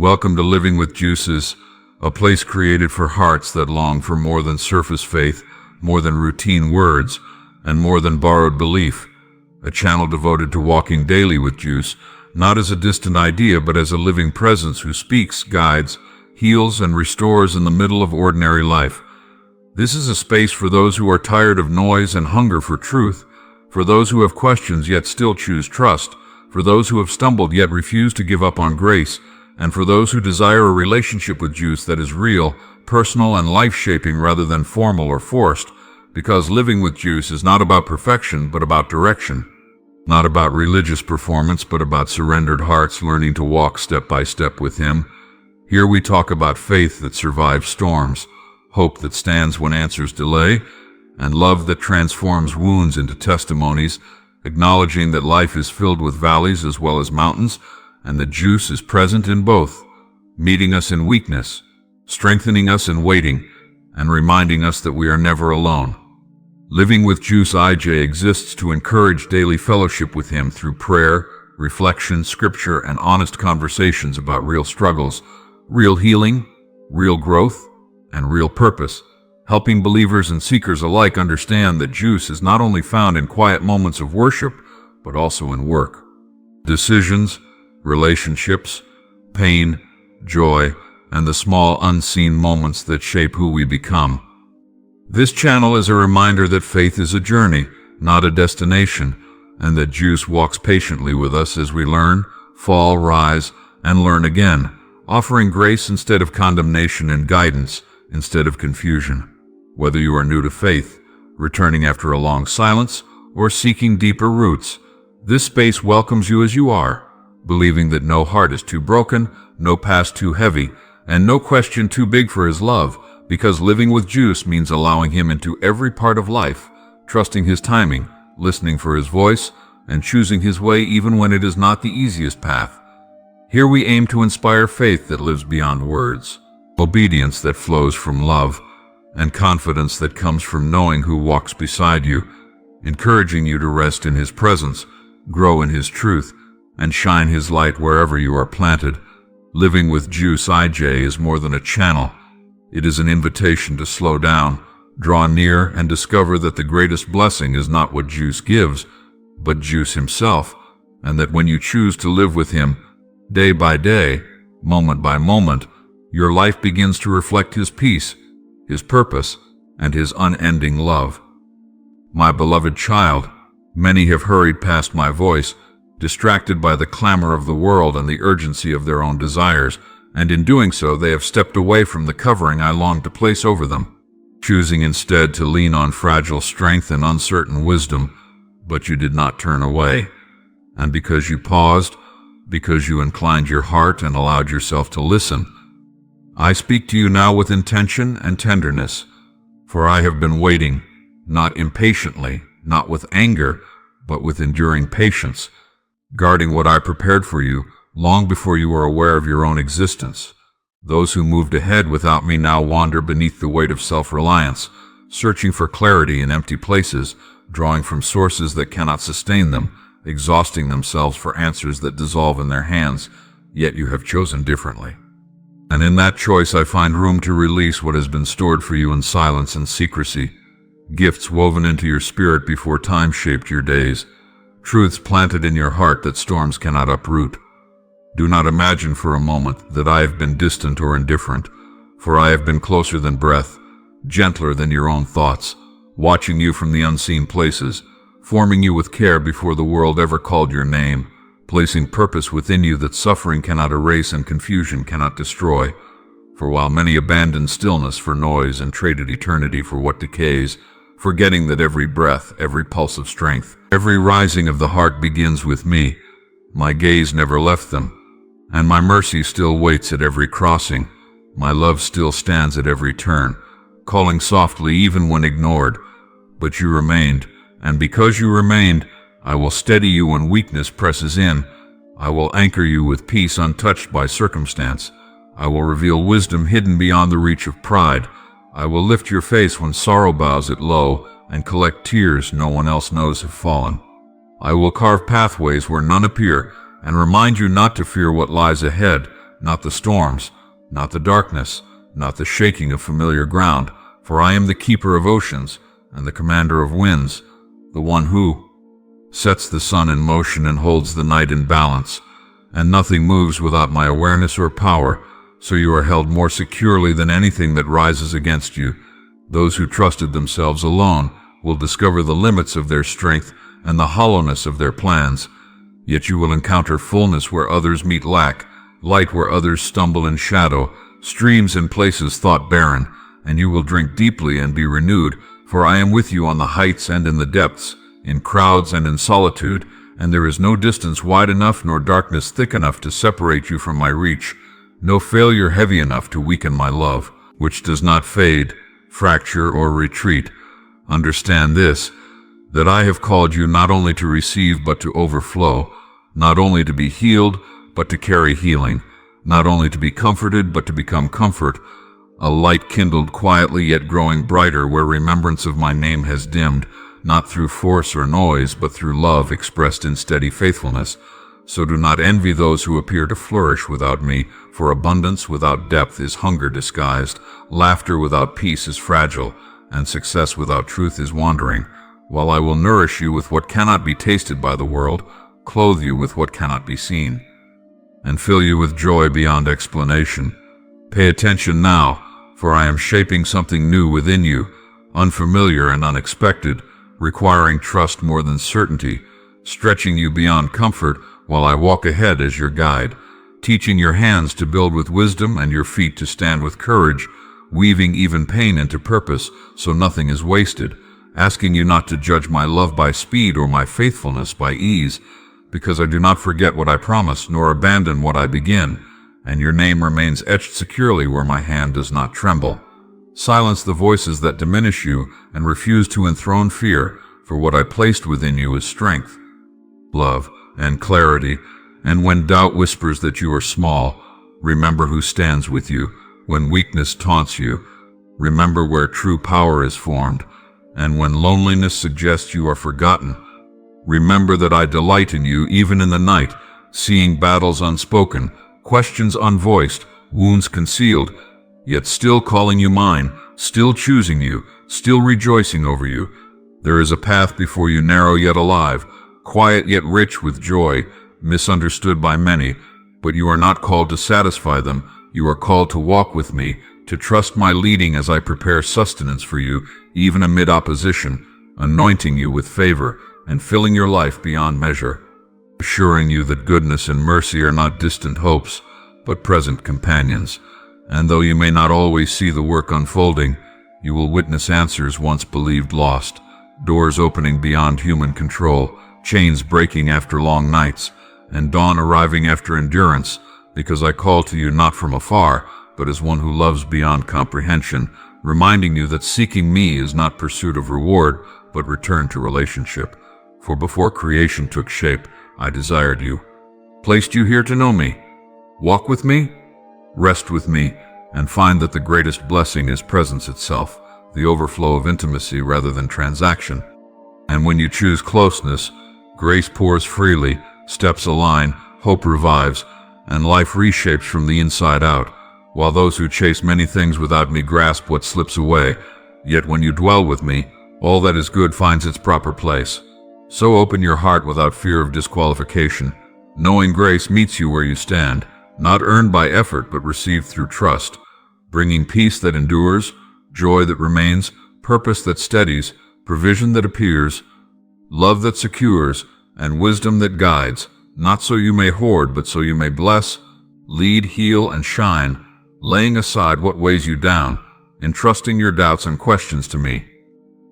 Welcome to Living with Juices, a place created for hearts that long for more than surface faith, more than routine words, and more than borrowed belief. A channel devoted to walking daily with Juice, not as a distant idea but as a living presence who speaks, guides, heals, and restores in the middle of ordinary life. This is a space for those who are tired of noise and hunger for truth, for those who have questions yet still choose trust, for those who have stumbled yet refuse to give up on grace, and for those who desire a relationship with Juice that is real, personal, and life-shaping rather than formal or forced, because living with Juice is not about perfection but about direction, not about religious performance but about surrendered hearts learning to walk step by step with Him. Here we talk about faith that survives storms, hope that stands when answers delay, and love that transforms wounds into testimonies, acknowledging that life is filled with valleys as well as mountains, and that Juice is present in both, meeting us in weakness, strengthening us in waiting, and reminding us that we are never alone. Living with Juice IJ exists to encourage daily fellowship with Him through prayer, reflection, scripture, and honest conversations about real struggles, real healing, real growth, and real purpose, helping believers and seekers alike understand that Juice is not only found in quiet moments of worship, but also in work, decisions, relationships, pain, joy, and the small unseen moments that shape who we become. This channel is a reminder that faith is a journey, not a destination, and that Juice walks patiently with us as we learn, fall, rise, and learn again, offering grace instead of condemnation and guidance instead of confusion. Whether you are new to faith, returning after a long silence, or seeking deeper roots, this space welcomes you as you are, believing that no heart is too broken, no past too heavy, and no question too big for His love, because living with Juice means allowing Him into every part of life, trusting His timing, listening for His voice, and choosing His way even when it is not the easiest path. Here we aim to inspire faith that lives beyond words, obedience that flows from love, and confidence that comes from knowing who walks beside you, encouraging you to rest in His presence, grow in His truth, and shine His light wherever you are planted. Living with Juice IJ is more than a channel. It is an invitation to slow down, draw near, and discover that the greatest blessing is not what Juice gives, but Juice Himself, and that when you choose to live with Him, day by day, moment by moment, your life begins to reflect His peace, His purpose, and His unending love. My beloved child, many have hurried past my voice, distracted by the clamor of the world and the urgency of their own desires, and in doing so they have stepped away from the covering I longed to place over them, choosing instead to lean on fragile strength and uncertain wisdom. But you did not turn away, and because you paused, because you inclined your heart and allowed yourself to listen, I speak to you now with intention and tenderness, for I have been waiting, not impatiently, not with anger, but with enduring patience, guarding what I prepared for you long before you were aware of your own existence. Those who moved ahead without me now wander beneath the weight of self-reliance, searching for clarity in empty places, drawing from sources that cannot sustain them, exhausting themselves for answers that dissolve in their hands, yet you have chosen differently. And in that choice I find room to release what has been stored for you in silence and secrecy, gifts woven into your spirit before time shaped your days, truths planted in your heart that storms cannot uproot. Do not imagine for a moment that I have been distant or indifferent, for I have been closer than breath, gentler than your own thoughts, watching you from the unseen places, forming you with care before the world ever called your name, placing purpose within you that suffering cannot erase and confusion cannot destroy. For while many abandon stillness for noise and traded eternity for what decays, forgetting that every breath, every pulse of strength, every rising of the heart begins with me, my gaze never left them, and my mercy still waits at every crossing. My love still stands at every turn, calling softly even when ignored. But you remained, and because you remained, I will steady you when weakness presses in. I will anchor you with peace untouched by circumstance. I will reveal wisdom hidden beyond the reach of pride. I will lift your face when sorrow bows it low, and collect tears no one else knows have fallen. I will carve pathways where none appear, and remind you not to fear what lies ahead, not the storms, not the darkness, not the shaking of familiar ground, for I am the keeper of oceans and the commander of winds, the one who sets the sun in motion and holds the night in balance, and nothing moves without my awareness or power, so you are held more securely than anything that rises against you. Those who trusted themselves alone will discover the limits of their strength and the hollowness of their plans. Yet you will encounter fullness where others meet lack, light where others stumble in shadow, streams in places thought barren, and you will drink deeply and be renewed, for I am with you on the heights and in the depths, in crowds and in solitude, and there is no distance wide enough nor darkness thick enough to separate you from my reach, no failure heavy enough to weaken my love, which does not fade, fracture, or retreat. Understand this, that I have called you not only to receive but to overflow, not only to be healed but to carry healing, not only to be comforted but to become comfort, a light kindled quietly yet growing brighter where remembrance of my name has dimmed, not through force or noise but through love expressed in steady faithfulness. So do not envy those who appear to flourish without me, for abundance without depth is hunger disguised, laughter without peace is fragile, and success without truth is wandering. While I will nourish you with what cannot be tasted by the world, clothe you with what cannot be seen, and fill you with joy beyond explanation. Pay attention now, for I am shaping something new within you, unfamiliar and unexpected, requiring trust more than certainty, stretching you beyond comfort while I walk ahead as your guide, teaching your hands to build with wisdom and your feet to stand with courage, weaving even pain into purpose so nothing is wasted, asking you not to judge my love by speed or my faithfulness by ease, because I do not forget what I promise nor abandon what I begin, and your name remains etched securely where my hand does not tremble. Silence the voices that diminish you and refuse to enthrone fear, for what I placed within you is strength, love, and clarity, and when doubt whispers that you are small, remember who stands with you. When weakness taunts you, remember where true power is formed, and when loneliness suggests you are forgotten, remember that I delight in you even in the night, seeing battles unspoken, questions unvoiced, wounds concealed, yet still calling you mine, still choosing you, still rejoicing over you. There is a path before you narrow yet alive, quiet yet rich with joy, misunderstood by many, but you are not called to satisfy them. You are called to walk with me, to trust my leading as I prepare sustenance for you, even amid opposition, anointing you with favor and filling your life beyond measure, assuring you that goodness and mercy are not distant hopes, but present companions. And though you may not always see the work unfolding, you will witness answers once believed lost, doors opening beyond human control, chains breaking after long nights, and dawn arriving after endurance, because I call to you not from afar, but as one who loves beyond comprehension, reminding you that seeking me is not pursuit of reward, but return to relationship. For before creation took shape, I desired you, placed you here to know me. Walk with me, rest with me, and find that the greatest blessing is presence itself, the overflow of intimacy rather than transaction. And when you choose closeness, grace pours freely, steps align, hope revives, and life reshapes from the inside out, while those who chase many things without me grasp what slips away. Yet when you dwell with me, all that is good finds its proper place. So open your heart without fear of disqualification, knowing grace meets you where you stand, not earned by effort but received through trust, bringing peace that endures, joy that remains, purpose that steadies, provision that appears, love that secures, and wisdom that guides, not so you may hoard, but so you may bless, lead, heal, and shine, laying aside what weighs you down, entrusting your doubts and questions to me,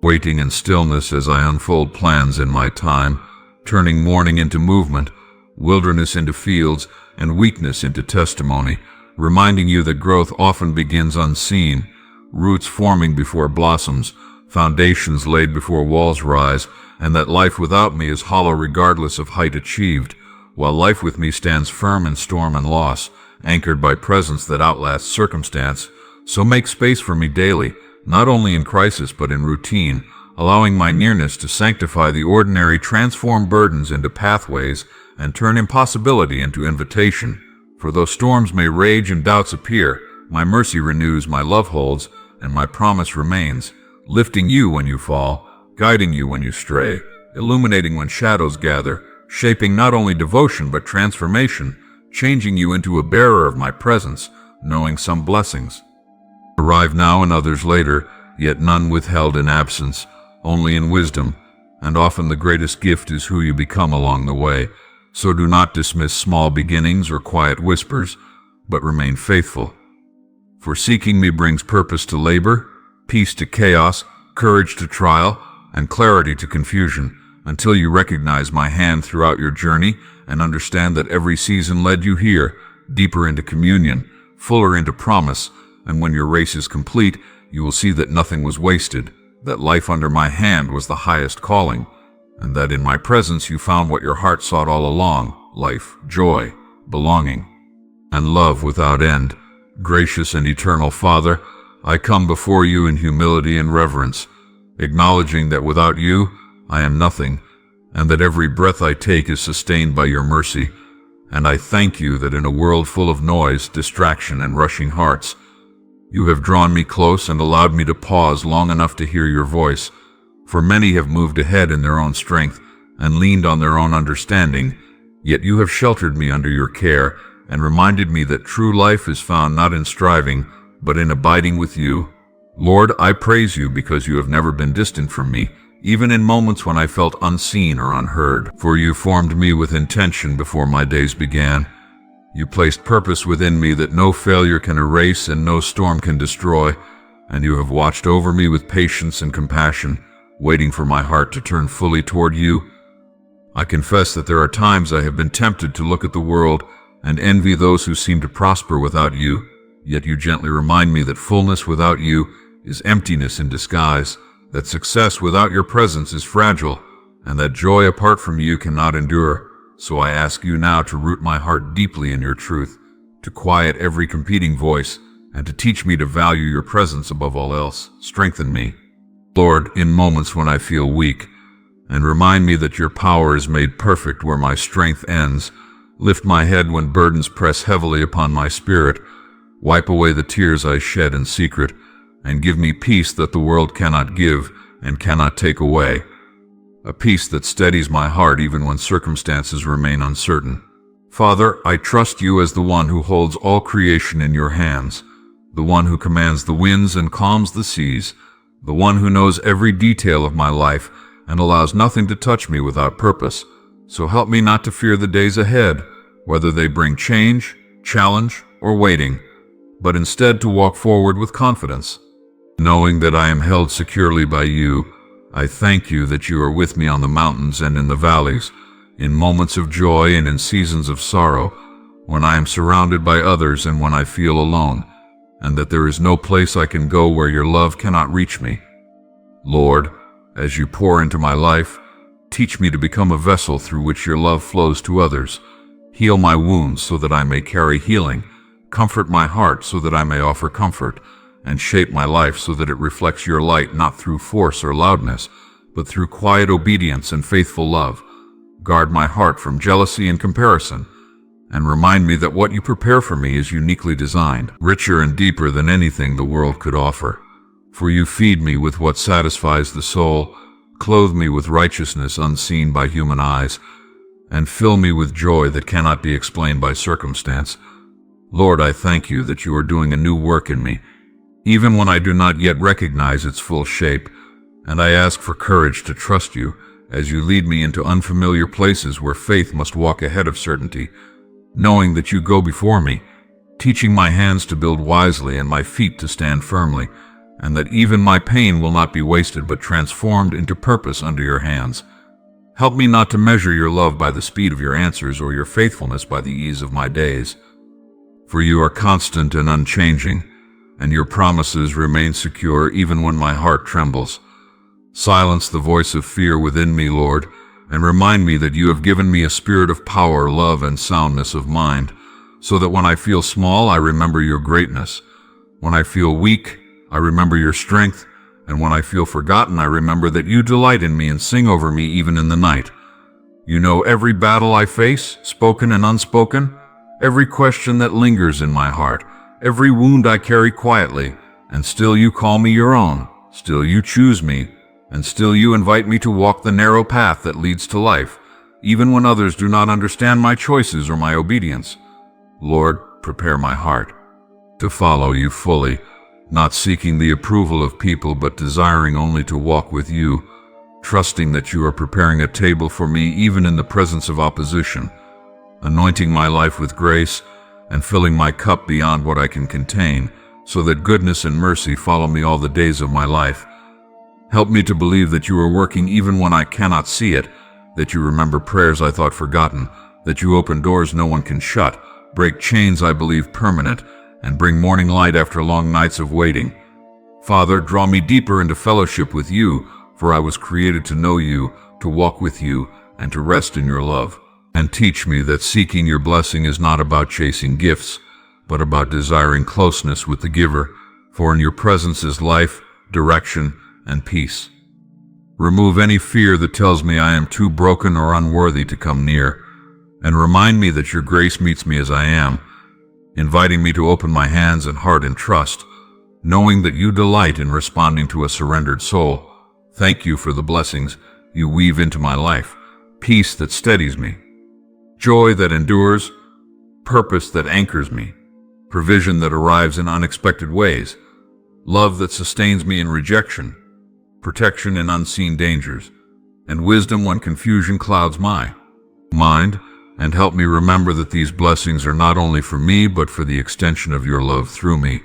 waiting in stillness as I unfold plans in my time, turning mourning into movement, wilderness into fields, and weakness into testimony, reminding you that growth often begins unseen, roots forming before blossoms, foundations laid before walls rise, and that life without me is hollow regardless of height achieved, while life with me stands firm in storm and loss, anchored by presence that outlasts circumstance. So make space for me daily, not only in crisis but in routine, allowing my nearness to sanctify the ordinary, transform burdens into pathways, and turn impossibility into invitation. For though storms may rage and doubts appear, my mercy renews, my love holds, and my promise remains, lifting you when you fall, guiding you when you stray, illuminating when shadows gather, shaping not only devotion but transformation, changing you into a bearer of my presence, knowing some blessings arrive now and others later, yet none withheld in absence, only in wisdom, and often the greatest gift is who you become along the way. So do not dismiss small beginnings or quiet whispers, but remain faithful. For seeking me brings purpose to labor, peace to chaos, courage to trial, and clarity to confusion, until you recognize my hand throughout your journey and understand that every season led you here, deeper into communion, fuller into promise, and when your race is complete, you will see that nothing was wasted, that life under my hand was the highest calling, and that in my presence you found what your heart sought all along, life, joy, belonging, and love without end. Gracious and eternal Father, I come before you in humility and reverence, acknowledging that without you, I am nothing, and that every breath I take is sustained by your mercy. And I thank you that in a world full of noise, distraction, and rushing hearts, you have drawn me close and allowed me to pause long enough to hear your voice. For many have moved ahead in their own strength and leaned on their own understanding, yet you have sheltered me under your care and reminded me that true life is found not in striving, but in abiding with you. Lord, I praise you because you have never been distant from me, even in moments when I felt unseen or unheard. For you formed me with intention before my days began. You placed purpose within me that no failure can erase and no storm can destroy, and you have watched over me with patience and compassion, waiting for my heart to turn fully toward you. I confess that there are times I have been tempted to look at the world and envy those who seem to prosper without you, yet you gently remind me that fullness without you is emptiness in disguise, that success without your presence is fragile, and that joy apart from you cannot endure. So I ask you now to root my heart deeply in your truth, to quiet every competing voice, and to teach me to value your presence above all else. Strengthen me, Lord, in moments when I feel weak, and remind me that your power is made perfect where my strength ends. Lift my head when burdens press heavily upon my spirit. Wipe away the tears I shed in secret, and give me peace that the world cannot give and cannot take away. A peace that steadies my heart even when circumstances remain uncertain. Father, I trust you as the one who holds all creation in your hands, the one who commands the winds and calms the seas, the one who knows every detail of my life and allows nothing to touch me without purpose. So help me not to fear the days ahead, whether they bring change, challenge, or waiting, but instead to walk forward with confidence. Knowing that I am held securely by you, I thank you that you are with me on the mountains and in the valleys, in moments of joy and in seasons of sorrow, when I am surrounded by others and when I feel alone, and that there is no place I can go where your love cannot reach me. Lord, as you pour into my life, teach me to become a vessel through which your love flows to others. Heal my wounds so that I may carry healing, comfort my heart so that I may offer comfort, and shape my life so that it reflects your light not through force or loudness, but through quiet obedience and faithful love. Guard my heart from jealousy and comparison, and remind me that what you prepare for me is uniquely designed, richer and deeper than anything the world could offer. For you feed me with what satisfies the soul, clothe me with righteousness unseen by human eyes, and fill me with joy that cannot be explained by circumstance. Lord, I thank you that you are doing a new work in me, even when I do not yet recognize its full shape, and I ask for courage to trust you as you lead me into unfamiliar places where faith must walk ahead of certainty, knowing that you go before me, teaching my hands to build wisely and my feet to stand firmly, and that even my pain will not be wasted but transformed into purpose under your hands. Help me not to measure your love by the speed of your answers or your faithfulness by the ease of my days. For you are constant and unchanging, and your promises remain secure even when my heart trembles. Silence the voice of fear within me, Lord, and remind me that you have given me a spirit of power, love, and soundness of mind, so that when I feel small, I remember your greatness. When I feel weak, I remember your strength, and when I feel forgotten, I remember that you delight in me and sing over me even in the night. You know every battle I face, spoken and unspoken, every question that lingers in my heart, every wound I carry quietly, and still you call me your own, still you choose me, and still you invite me to walk the narrow path that leads to life, even when others do not understand my choices or my obedience. Lord, prepare my heart to follow you fully, not seeking the approval of people but desiring only to walk with you, trusting that you are preparing a table for me even in the presence of opposition, anointing my life with grace and filling my cup beyond what I can contain, so that goodness and mercy follow me all the days of my life. Help me to believe that you are working even when I cannot see it, that you remember prayers I thought forgotten, that you open doors no one can shut, break chains I believe permanent, and bring morning light after long nights of waiting. Father, draw me deeper into fellowship with you, for I was created to know you, to walk with you, and to rest in your love. And teach me that seeking your blessing is not about chasing gifts, but about desiring closeness with the giver, for in your presence is life, direction, and peace. Remove any fear that tells me I am too broken or unworthy to come near, and remind me that your grace meets me as I am, inviting me to open my hands and heart in trust, knowing that you delight in responding to a surrendered soul. Thank you for the blessings you weave into my life, peace that steadies me, joy that endures, purpose that anchors me, provision that arrives in unexpected ways, love that sustains me in rejection, protection in unseen dangers, and wisdom when confusion clouds my mind. And help me remember that these blessings are not only for me, but for the extension of your love through me.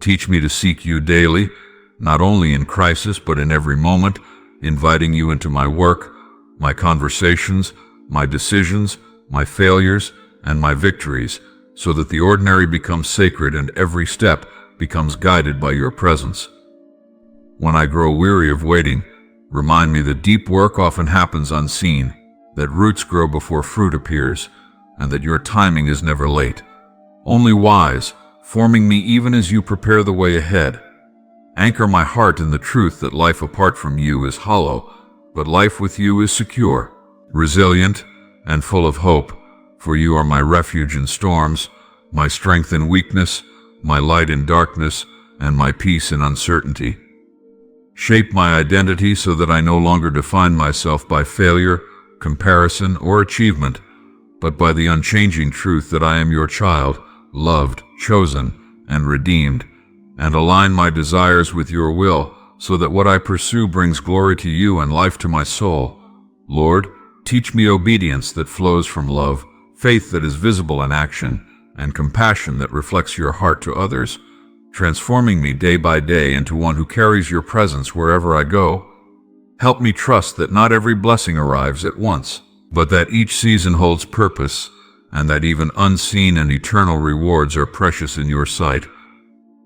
Teach me to seek you daily, not only in crisis, but in every moment, inviting you into my work, my conversations, my decisions, my failures, and my victories, so that the ordinary becomes sacred and every step becomes guided by your presence. When I grow weary of waiting, remind me that deep work often happens unseen, that roots grow before fruit appears, and that your timing is never late, only wise, forming me even as you prepare the way ahead. Anchor my heart in the truth that life apart from you is hollow, but life with you is secure, resilient, and full of hope, for you are my refuge in storms, my strength in weakness, my light in darkness, and my peace in uncertainty. Shape my identity so that I no longer define myself by failure, comparison, or achievement, but by the unchanging truth that I am your child, loved, chosen, and redeemed, and align my desires with your will so that what I pursue brings glory to you and life to my soul. Lord, teach me obedience that flows from love, faith that is visible in action, and compassion that reflects your heart to others, transforming me day by day into one who carries your presence wherever I go. Help me trust that not every blessing arrives at once, but that each season holds purpose, and that even unseen and eternal rewards are precious in your sight.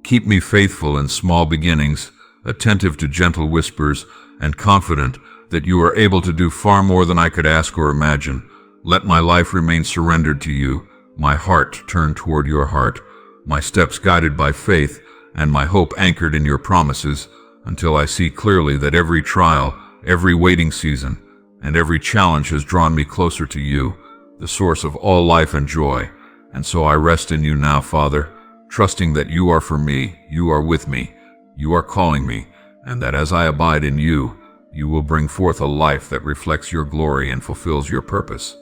Keep me faithful in small beginnings, attentive to gentle whispers, and confident that you are able to do far more than I could ask or imagine. Let my life remain surrendered to you, my heart turned toward your heart, my steps guided by faith, and my hope anchored in your promises, until I see clearly that every trial, every waiting season, and every challenge has drawn me closer to you, the source of all life and joy. And so I rest in you now, Father, trusting that you are for me, you are with me, you are calling me, and that as I abide in you, you will bring forth a life that reflects your glory and fulfills your purpose.